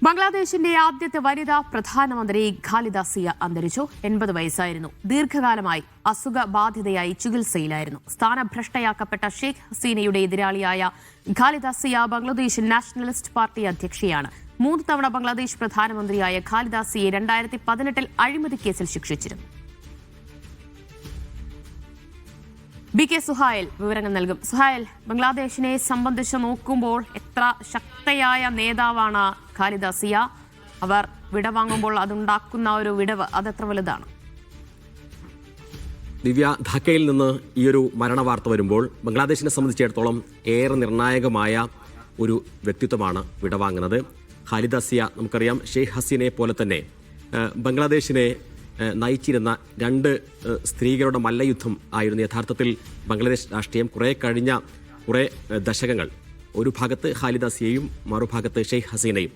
ബംഗ്ലാദേശിന്റെ ആദ്യത്തെ വനിതാ പ്രധാനമന്ത്രി ഖാലിദ സിയ അന്തരിച്ചു. 80 വയസ്സായിരുന്നു. ദീർഘകാലമായി അസുഖബാധിതയായി ചികിത്സയിലായിരുന്നു. സ്ഥാനഭ്രഷ്ടയാക്കപ്പെട്ട ഷെയ്ഖ് ഹസീനയുടെ എതിരാളിയായ ഖാലിദ സിയ ബംഗ്ലാദേശ് നാഷണലിസ്റ്റ് പാർട്ടി അധ്യക്ഷയാണ്. 3 തവണ ബംഗ്ലാദേശ് പ്രധാനമന്ത്രിയായ ഖാലിദ സിയെ 2018 അഴിമതി കേസിൽ ശിക്ഷിച്ചിരുന്നു. BK സുഹൈൽ വിവരങ്ങൾ നൽകും. സുഹൈൽ, ബംഗ്ലാദേശിനെ സംബന്ധിച്ച് നോക്കുമ്പോൾ എത്ര ശക്തയായ നേതാവാണ് ഖാലിദ സിയ? അവർ വിടവാങ്ങുമ്പോൾ അതുണ്ടാക്കുന്ന ഒരു വിടവ് അതെത്ര വലുതാണ്? ദിവ്യ, ധാക്കയിൽ നിന്ന് ഈയൊരു മരണവാർത്ത വരുമ്പോൾ ബംഗ്ലാദേശിനെ സംബന്ധിച്ചിടത്തോളം ഏറെ നിർണായകമായ ഒരു വ്യക്തിത്വമാണ് വിടവാങ്ങുന്നത്. ഖാലിദ സിയ, നമുക്കറിയാം, ഷെയ്ഖ് ഹസീനയെ പോലെ തന്നെ ബംഗ്ലാദേശിനെ നയിച്ചിരുന്ന 2 സ്ത്രീകളുടെ മല്ലയുദ്ധം ആയിരുന്നു യഥാർത്ഥത്തിൽ ബംഗ്ലാദേശ് രാഷ്ട്രീയം. കഴിഞ്ഞ കുറേ ദശകങ്ങൾ ഒരു ഭാഗത്ത് ഖാലിദ സിയയും മറുഭാഗത്ത് ഷെയ്ഖ് ഹസീനയും.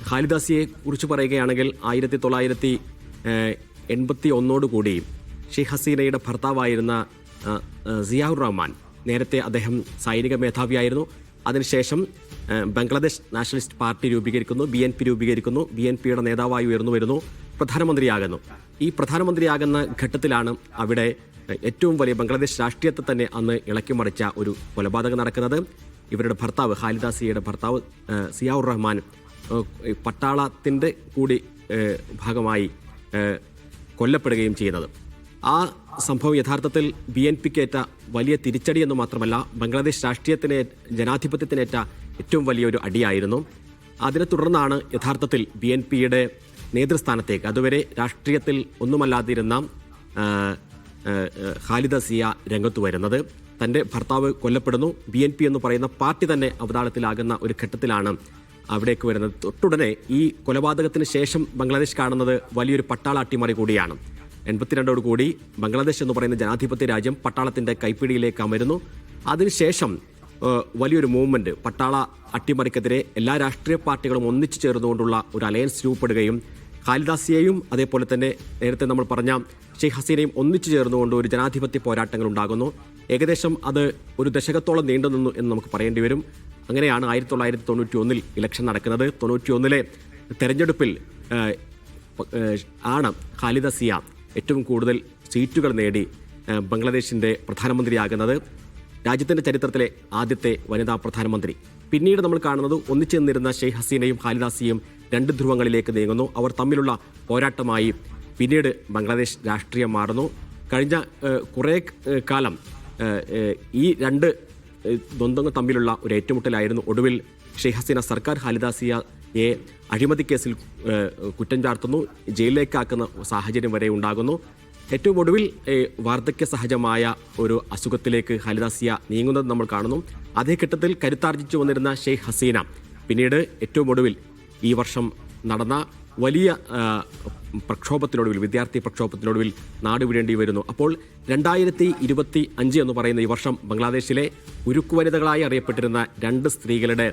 ഖാലിദ സിയയെ കുറിച്ച് പറയുകയാണെങ്കിൽ 1981 കൂടി ഷെയ്ഖ് ഹസീനയുടെ ഭർത്താവായിരുന്ന സിയാഉർ റഹ്മാൻ, നേരത്തെ അദ്ദേഹം സൈനിക മേധാവിയായിരുന്നു. അതിനുശേഷം ബംഗ്ലാദേശ് നാഷണലിസ്റ്റ് പാർട്ടി രൂപീകരിക്കുന്നു, BNP രൂപീകരിക്കുന്നു. BNPയുടെ നേതാവായി ഉയർന്നു വരുന്നു, പ്രധാനമന്ത്രിയാകുന്നു. ഈ പ്രധാനമന്ത്രിയാകുന്ന ഘട്ടത്തിലാണ് അവിടെ ഏറ്റവും വലിയ ബംഗ്ലാദേശ് രാഷ്ട്രീയത്തെ തന്നെ അന്ന് ഇളക്കിമറിച്ച ഒരു കൊലപാതകം നടക്കുന്നത്. ഇവരുടെ ഭർത്താവ്, ഖാലിദ സിയയുടെ ഭർത്താവ് സിയാഉർ റഹ്മാൻ പട്ടാളത്തിൻ്റെ കൂടി ഭാഗമായി കൊല്ലപ്പെടുകയും ചെയ്യുന്നത്. ആ സംഭവം യഥാർത്ഥത്തിൽ BNPക്കേറ്റ വലിയ തിരിച്ചടി എന്ന് മാത്രമല്ല, ബംഗ്ലാദേശ് രാഷ്ട്രീയത്തിന്, ജനാധിപത്യത്തിനേറ്റ ഏറ്റവും വലിയൊരു അടിയായിരുന്നു. അതിനെ തുടർന്നാണ് യഥാർത്ഥത്തിൽ BNPയുടെ നേതൃസ്ഥാനത്തേക്ക്, അതുവരെ രാഷ്ട്രീയത്തിൽ ഒന്നുമല്ലാതിരുന്ന ഖാലിദ സിയ രംഗത്ത് വരുന്നത്. തൻ്റെ ഭർത്താവ് കൊല്ലപ്പെടുന്നു, BNP എന്ന് പറയുന്ന പാർട്ടി തന്നെ അവതാളത്തിലാകുന്ന ഒരു ഘട്ടത്തിലാണ് അവിടേക്ക് വരുന്നത്. തൊട്ടുടനെ ഈ കൊലപാതകത്തിന് ശേഷം ബംഗ്ലാദേശ് കാണുന്നത് വലിയൊരു പട്ടാള അട്ടിമറി കൂടിയാണ്. 82 കൂടി ബംഗ്ലാദേശ് എന്ന് പറയുന്ന ജനാധിപത്യ രാജ്യം പട്ടാളത്തിൻ്റെ കൈപ്പിടിയിലേക്ക് അമരുന്നു. അതിനുശേഷം വലിയൊരു മൂവ്മെൻറ്റ്, പട്ടാള അട്ടിമറിക്കെതിരെ എല്ലാ രാഷ്ട്രീയ പാർട്ടികളും ഒന്നിച്ചു ചേർന്നുകൊണ്ടുള്ള ഒരു അലയൻസ് രൂപപ്പെടുകയും ഖാലിദ സിയയും അതേപോലെ തന്നെ നേരത്തെ നമ്മൾ പറഞ്ഞ ഷെയ്ഖ് ഹസീനയും ഒന്നിച്ചു ചേർന്നുകൊണ്ട് ഒരു ജനാധിപത്യ പോരാട്ടങ്ങൾ ഉണ്ടാകുന്നു. ഏകദേശം അത് ഒരു ദശകത്തോളം നീണ്ടുനിന്നു എന്ന് നമുക്ക് പറയേണ്ടി വരും. അങ്ങനെയാണ് 1991 ഇലക്ഷൻ നടക്കുന്നത്. 91 തെരഞ്ഞെടുപ്പിൽ ആണ് ഖാലിദ സിയ ഏറ്റവും കൂടുതൽ സീറ്റുകൾ നേടി ബംഗ്ലാദേശിൻ്റെ പ്രധാനമന്ത്രിയാകുന്നത്. രാജ്യത്തിൻ്റെ ചരിത്രത്തിലെ ആദ്യത്തെ വനിതാ പ്രധാനമന്ത്രി. പിന്നീട് നമ്മൾ കാണുന്നത് ഒന്നിച്ചു നിന്നിരുന്ന ഷെയ്ഖ് ഹസീനയും ഖാലിദ സിയയും 2 ധ്രുവങ്ങളിലേക്ക് നീങ്ങുന്നു. അവർ തമ്മിലുള്ള പോരാട്ടമായി പിന്നീട് ബംഗ്ലാദേശ് രാഷ്ട്രീയം മാറുന്നു. കഴിഞ്ഞ കുറേ കാലം ഈ 2 ദ്വന്ദ്ങ്ങൾ തമ്മിലുള്ള ഒരു ഏറ്റുമുട്ടലായിരുന്നു. ഒടുവിൽ ഷെയ്ഖ് ഹസീന സർക്കാർ ഖാലിദ സിയയെ അഴിമതി കേസിൽ കുറ്റം ചാർത്തുന്നു, ജയിലിലേക്കാക്കുന്ന സാഹചര്യം വരെ ഉണ്ടാകുന്നു. ഏറ്റവും ഒടുവിൽ വാർദ്ധക്യ സഹജമായ ഒരു അസുഖത്തിലേക്ക് ഖാലിദ സിയ നീങ്ങുന്നത് നമ്മൾ കാണുന്നു. അതേ ഘട്ടത്തിൽ കരുത്താർജിച്ചു വന്നിരുന്ന ഷെയ്ഖ് ഹസീന പിന്നീട് ഏറ്റവും ഒടുവിൽ ഈ വർഷം നടന്ന വലിയ പ്രക്ഷോഭത്തിനൊടുവിൽ, വിദ്യാർത്ഥി പ്രക്ഷോഭത്തിനൊടുവിൽ നാടുവിടേണ്ടി വരുന്നു. അപ്പോൾ 2025 എന്ന് പറയുന്ന ഈ വർഷം ബംഗ്ലാദേശിലെ ഉരുക്കു വനിതകളായി അറിയപ്പെട്ടിരുന്ന 2 സ്ത്രീകളുടെ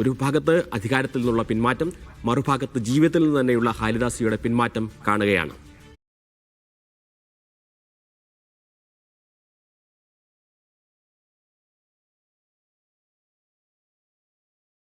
ഒരു ഭാഗത്ത് അധികാരത്തിൽ നിന്നുള്ള പിന്മാറ്റം, മറുഭാഗത്ത് ജീവിതത്തിൽ നിന്ന് തന്നെയുള്ള ഖാലിദ സിയയുടെ പിന്മാറ്റം കാണുകയാണ്.